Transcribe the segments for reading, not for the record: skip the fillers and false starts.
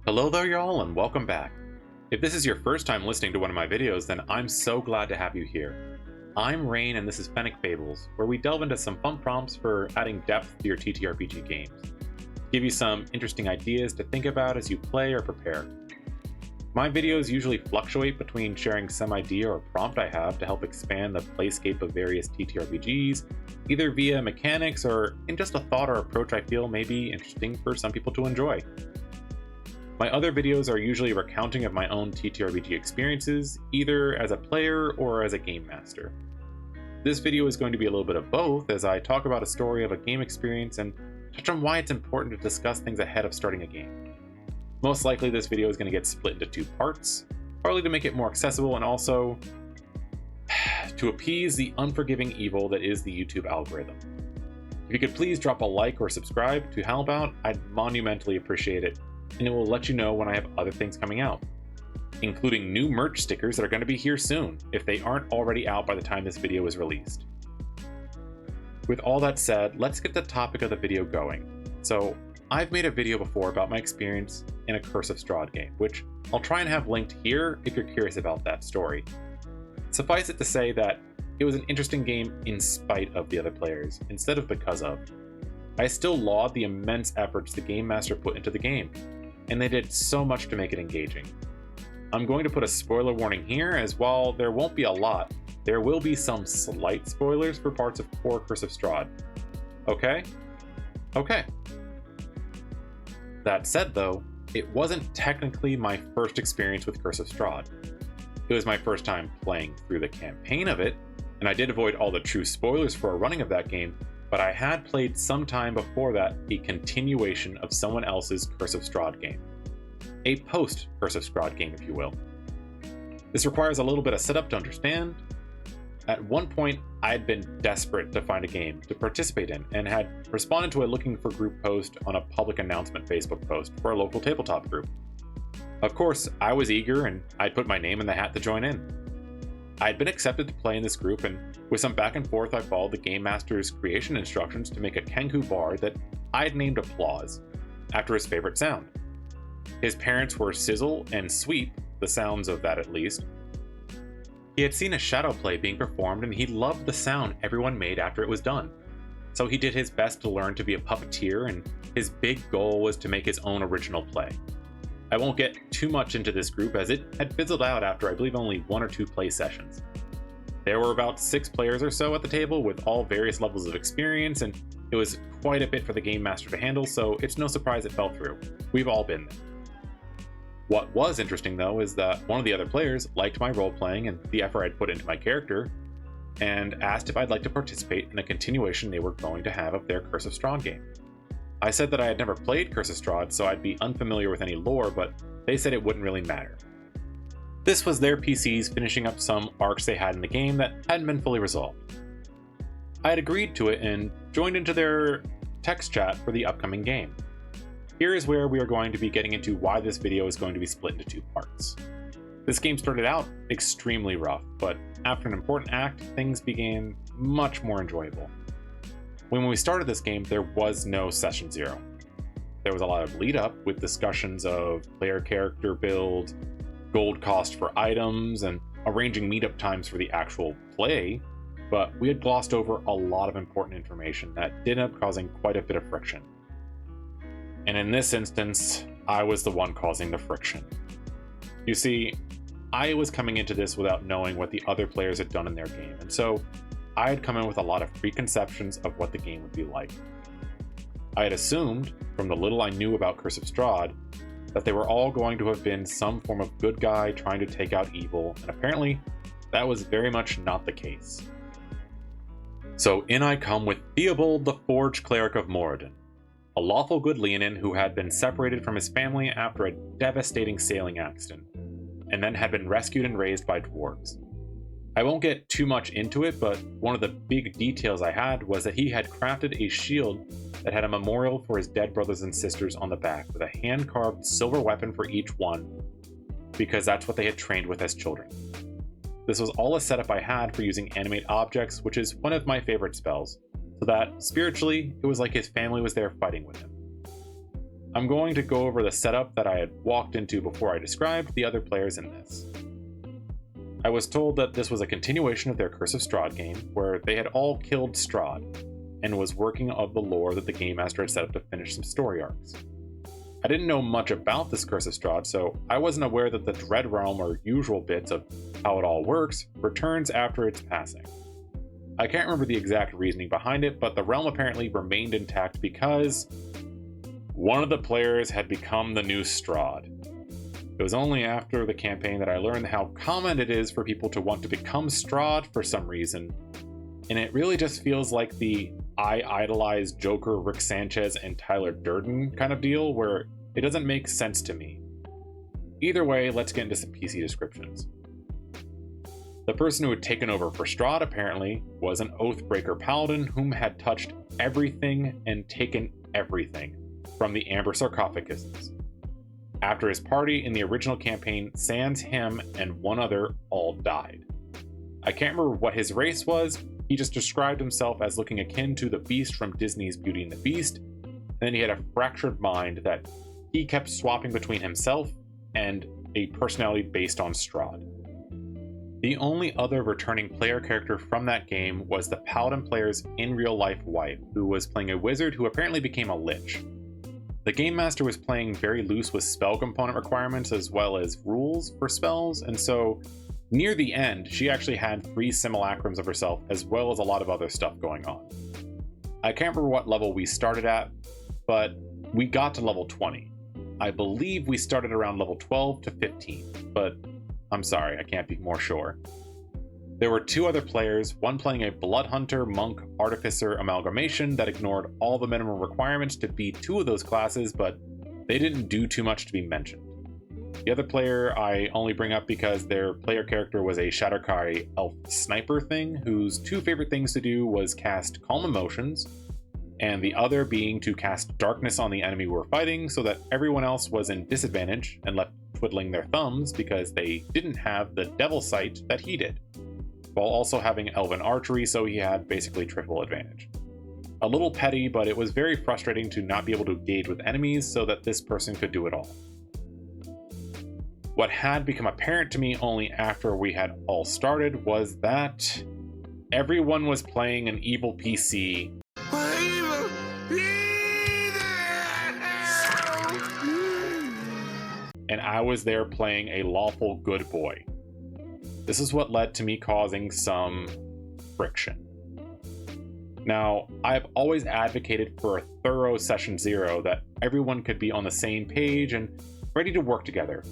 Hello there y'all and welcome back. If this is your first time listening to one of my videos, then I'm so glad to have you here. I'm Rain and this is Fennec Fables, where we delve into some fun prompts for adding depth to your TTRPG games. Give you some interesting ideas to think about as you play or prepare. My videos usually fluctuate between sharing some idea or prompt I have to help expand the playscape of various TTRPGs, either via mechanics or in just a thought or approach I feel may be interesting for some people to enjoy. My other videos are usually a recounting of my own TTRPG experiences, either as a player or as a game master. This video is going to be a little bit of both, as I talk about a story of a game experience and touch on why it's important to discuss things ahead of starting a game. Most likely this video is going to get split into two parts, partly to make it more accessible and also to appease the unforgiving evil that is the YouTube algorithm. If you could please drop a like or subscribe to help out, I'd monumentally appreciate it, and it will let you know when I have other things coming out, including new merch stickers that are going to be here soon, if they aren't already out by the time this video is released. With all that said, let's get the topic of the video going. So, I've made a video before about my experience in a Curse of Strahd game, which I'll try and have linked here if you're curious about that story. Suffice it to say that it was an interesting game in spite of the other players, instead of because of. I still laud the immense efforts the game master put into the game, and they did so much to make it engaging. I'm going to put a spoiler warning here, as while there won't be a lot, there will be some slight spoilers for parts of core Curse of Strahd. Okay? Okay. That said though, it wasn't technically my first experience with Curse of Strahd. It was my first time playing through the campaign of it, and I did avoid all the true spoilers for a running of that game, but I had played some time before that a continuation of someone else's Curse of Strahd game. A post-Curse of Strahd game, if you will. This requires a little bit of setup to understand. At one point, I had been desperate to find a game to participate in and had responded to a looking for group post on a public announcement Facebook post for a local tabletop group. Of course, I was eager and I'd put my name in the hat to join in. I had been accepted to play in this group, and with some back and forth I followed the Game Master's creation instructions to make a Kenku bar that I had named Applause, after his favorite sound. His parents were Sizzle and Sweep, the sounds of that at least. He had seen a shadow play being performed and he loved the sound everyone made after it was done. So he did his best to learn to be a puppeteer, and his big goal was to make his own original play. I won't get too much into this group as it had fizzled out after I believe only 1 or 2 play sessions. There were about 6 players or so at the table with all various levels of experience, and it was quite a bit for the Game Master to handle, so it's no surprise it fell through. We've all been there. What was interesting though is that one of the other players liked my role-playing and the effort I'd put into my character, and asked if I'd like to participate in a continuation they were going to have of their Curse of Strahd game. I said that I had never played Curse of Strahd, so I'd be unfamiliar with any lore, but they said it wouldn't really matter. This was their PCs finishing up some arcs they had in the game that hadn't been fully resolved. I had agreed to it and joined into their text chat for the upcoming game. Here is where we are going to be getting into why this video is going to be split into 2 parts. This game started out extremely rough, but after an important act, things began much more enjoyable. When we started this game, there was no Session 0. There was a lot of lead up with discussions of player character build, gold cost for items, and arranging meetup times for the actual play, but we had glossed over a lot of important information that did end up causing quite a bit of friction. And in this instance, I was the one causing the friction. You see, I was coming into this without knowing what the other players had done in their game, and so I had come in with a lot of preconceptions of what the game would be like. I had assumed, from the little I knew about Curse of Strahd, that they were all going to have been some form of good guy trying to take out evil, and apparently that was very much not the case. So in I come with Theobald, the Forged Cleric of Moradin, a lawful good Leonin who had been separated from his family after a devastating sailing accident, and then had been rescued and raised by dwarves. I won't get too much into it, but one of the big details I had was that he had crafted a shield that had a memorial for his dead brothers and sisters on the back, with a hand-carved silver weapon for each one, because that's what they had trained with as children. This was all a setup I had for using animate objects, which is one of my favorite spells, so that, spiritually, it was like his family was there fighting with him. I'm going to go over the setup that I had walked into before I described the other players in this. I was told that this was a continuation of their Curse of Strahd game, where they had all killed Strahd, and was working of the lore that the Game Master had set up to finish some story arcs. I didn't know much about this Curse of Strahd, so I wasn't aware that the Dread Realm, or usual bits of how it all works, returns after its passing. I can't remember the exact reasoning behind it, but the realm apparently remained intact because one of the players had become the new Strahd. It was only after the campaign that I learned how common it is for people to want to become Strahd for some reason, and it really just feels like the I idolize Joker, Rick Sanchez, and Tyler Durden kind of deal, where it doesn't make sense to me. Either way, let's get into some PC descriptions. The person who had taken over for Strahd apparently was an Oathbreaker paladin whom had touched everything and taken everything from the Amber Sarcophaguses. After his party in the original campaign, sans him and one other all died. I can't remember what his race was. He just described himself as looking akin to the Beast from Disney's Beauty and the Beast, and then he had a fractured mind that he kept swapping between himself and a personality based on Strahd. The only other returning player character from that game was the Paladin player's in real life wife, who was playing a wizard who apparently became a lich. The Game Master was playing very loose with spell component requirements as well as rules for spells, and so near the end, she actually had 3 simulacrums of herself, as well as a lot of other stuff going on. I can't remember what level we started at, but we got to level 20. I believe we started around level 12 to 15, but I'm sorry, I can't be more sure. There were 2 other players, one playing a Blood Hunter, Monk, Artificer amalgamation that ignored all the minimum requirements to be 2 of those classes, but they didn't do too much to be mentioned. The other player I only bring up because their player character was a Shadowkai elf sniper thing, whose 2 favorite things to do was cast Calm Emotions, and the other being to cast Darkness on the enemy we were fighting so that everyone else was in disadvantage and left twiddling their thumbs because they didn't have the Devil Sight that he did, while also having Elven Archery, so he had basically triple advantage. A little petty, but it was very frustrating to not be able to engage with enemies so that this person could do it all. What had become apparent to me only after we had all started was that everyone was playing an evil PC. And I was there playing a lawful good boy. This is what led to me causing some friction. Now, I've always advocated for a thorough Session 0 that everyone could be on the same page and ready to work together.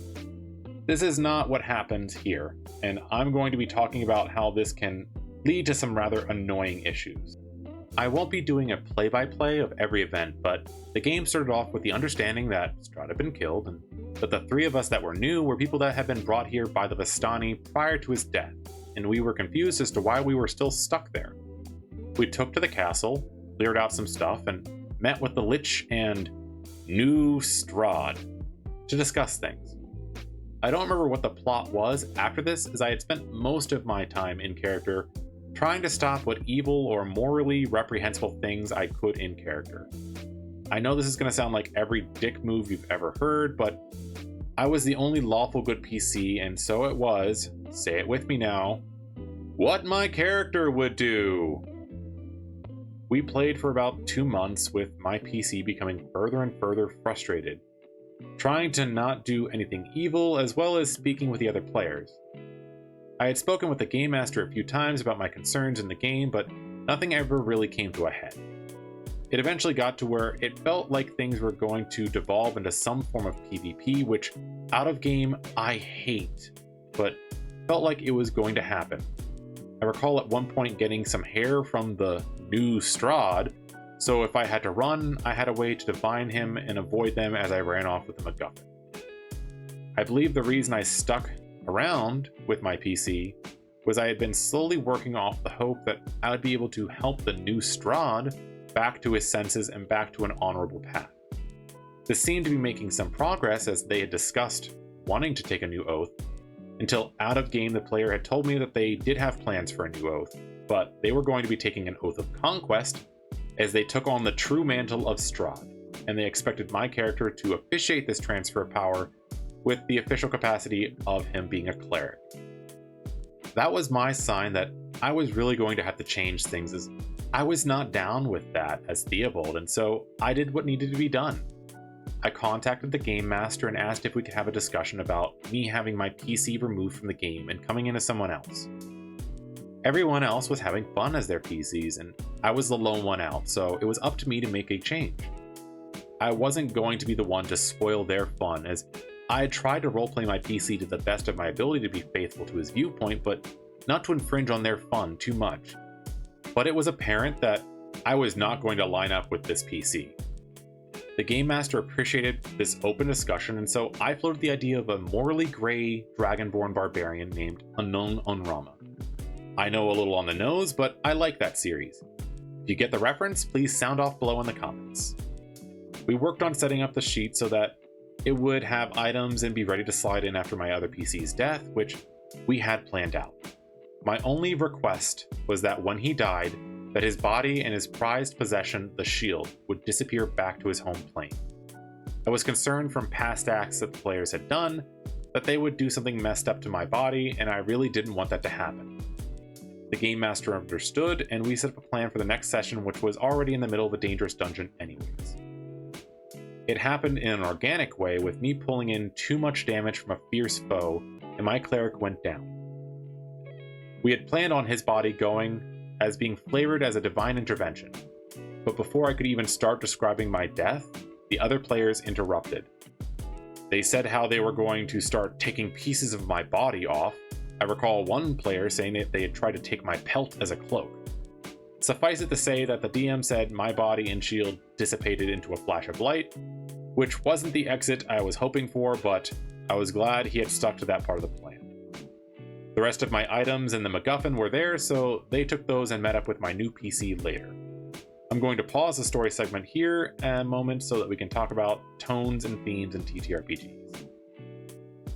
This is not what happened here, and I'm going to be talking about how this can lead to some rather annoying issues. I won't be doing a play-by-play of every event, but the game started off with the understanding that Strahd had been killed, and that the 3 of us that were new were people that had been brought here by the Vistani prior to his death, and we were confused as to why we were still stuck there. We took to the castle, cleared out some stuff, and met with the Lich and new Strahd to discuss things. I don't remember what the plot was after this, as I had spent most of my time in character trying to stop what evil or morally reprehensible things I could in character. I know this is going to sound like every dick move you've ever heard, but I was the only lawful good PC, and so it was, say it with me now, what my character would do. We played for about 2 months with my PC becoming further and further frustrated, trying to not do anything evil as well as speaking with the other players. I had spoken with the Game Master a few times about my concerns in the game, but nothing ever really came to a head. It eventually got to where it felt like things were going to devolve into some form of PvP, which out of game I hate, but felt like it was going to happen. I recall at one point getting some hair from the new Strahd, so if I had to run, I had a way to divine him and avoid them as I ran off with the MacGuffin. I believe the reason I stuck around with my PC was I had been slowly working off the hope that I would be able to help the new Strahd back to his senses and back to an honorable path. This seemed to be making some progress as they had discussed wanting to take a new oath, until out of game the player had told me that they did have plans for a new oath, but they were going to be taking an oath of conquest as they took on the true mantle of Strahd. and they expected my character to officiate this transfer of power with the official capacity of him being a cleric. That was my sign that I was really going to have to change things, as I was not down with that as Theobald, and so I did what needed to be done. I contacted the game master and asked if we could have a discussion about me having my PC removed from the game and coming in as someone else. Everyone else was having fun as their PCs, and I was the lone one out, so it was up to me to make a change. I wasn't going to be the one to spoil their fun, as I had tried to roleplay my PC to the best of my ability to be faithful to his viewpoint, but not to infringe on their fun too much. But it was apparent that I was not going to line up with this PC. The Game Master appreciated this open discussion, and so I floated the idea of a morally gray dragonborn barbarian named Unknown Onrama. I know a little on the nose, but I like that series. If you get the reference, please sound off below in the comments. We worked on setting up the sheet so that it would have items and be ready to slide in after my other PC's death, which we had planned out. My only request was that when he died, that his body and his prized possession, the shield, would disappear back to his home plane. I was concerned from past acts that the players had done that they would do something messed up to my body, and I really didn't want that to happen. The Game Master understood, and we set up a plan for the next session, which was already in the middle of a dangerous dungeon anyways. It happened in an organic way, with me pulling in too much damage from a fierce foe, and my cleric went down. We had planned on his body going as being flavored as a divine intervention, but before I could even start describing my death, the other players interrupted. They said how they were going to start taking pieces of my body off. I recall one player saying that they had tried to take my pelt as a cloak. Suffice it to say that the DM said my body and shield dissipated into a flash of light, which wasn't the exit I was hoping for, but I was glad he had stuck to that part of the plan. The rest of my items and the MacGuffin were there, so they took those and met up with my new PC later. I'm going to pause the story segment here a moment so that we can talk about tones and themes in TTRPGs.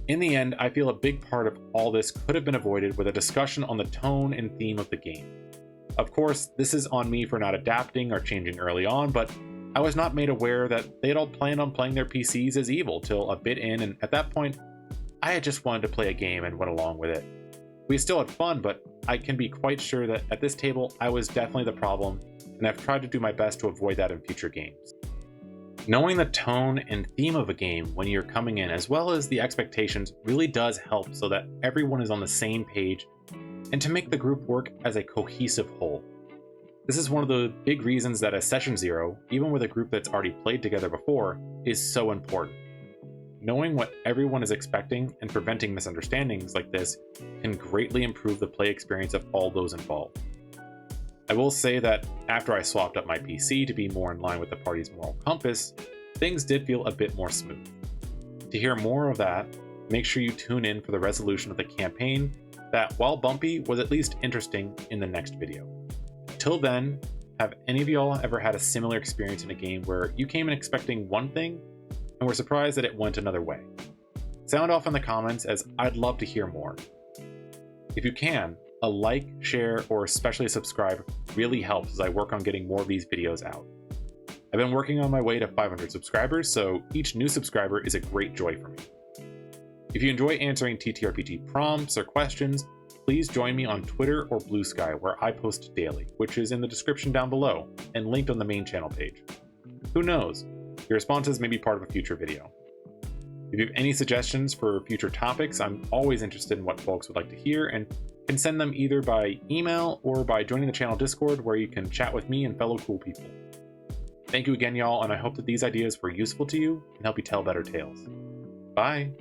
In the end, I feel a big part of all this could have been avoided with a discussion on the tone and theme of the game. Of course, this is on me for not adapting or changing early on, but I was not made aware that they had all planned on playing their PCs as evil till a bit in, and at that point, I had just wanted to play a game and went along with it. We still had fun, but I can be quite sure that at this table, I was definitely the problem, and I've tried to do my best to avoid that in future games. Knowing the tone and theme of a game when you're coming in, as well as the expectations, really does help so that everyone is on the same page and to make the group work as a cohesive whole. This is one of the big reasons that a Session Zero, even with a group that's already played together before, is so important. Knowing what everyone is expecting and preventing misunderstandings like this can greatly improve the play experience of all those involved. I will say that after I swapped up my PC to be more in line with the party's moral compass, things did feel a bit more smooth. To hear more of that, make sure you tune in for the resolution of the campaign that, while bumpy, was at least interesting in the next video. Till then, have any of y'all ever had a similar experience in a game where you came in expecting one thing and were surprised that it went another way? Sound off in the comments, as I'd love to hear more. If you can, a like, share, or especially subscribe really helps as I work on getting more of these videos out. I've been working on my way to 500 subscribers, so each new subscriber is a great joy for me. If you enjoy answering TTRPG prompts or questions, please join me on Twitter or Blue Sky, where I post daily, which is in the description down below and linked on the main channel page. Who knows? Your responses may be part of a future video. If you have any suggestions for future topics, I'm always interested in what folks would like to hear, and can send them either by email or by joining the channel Discord, where you can chat with me and fellow cool people. Thank you again, y'all, and I hope that these ideas were useful to you and help you tell better tales. Bye!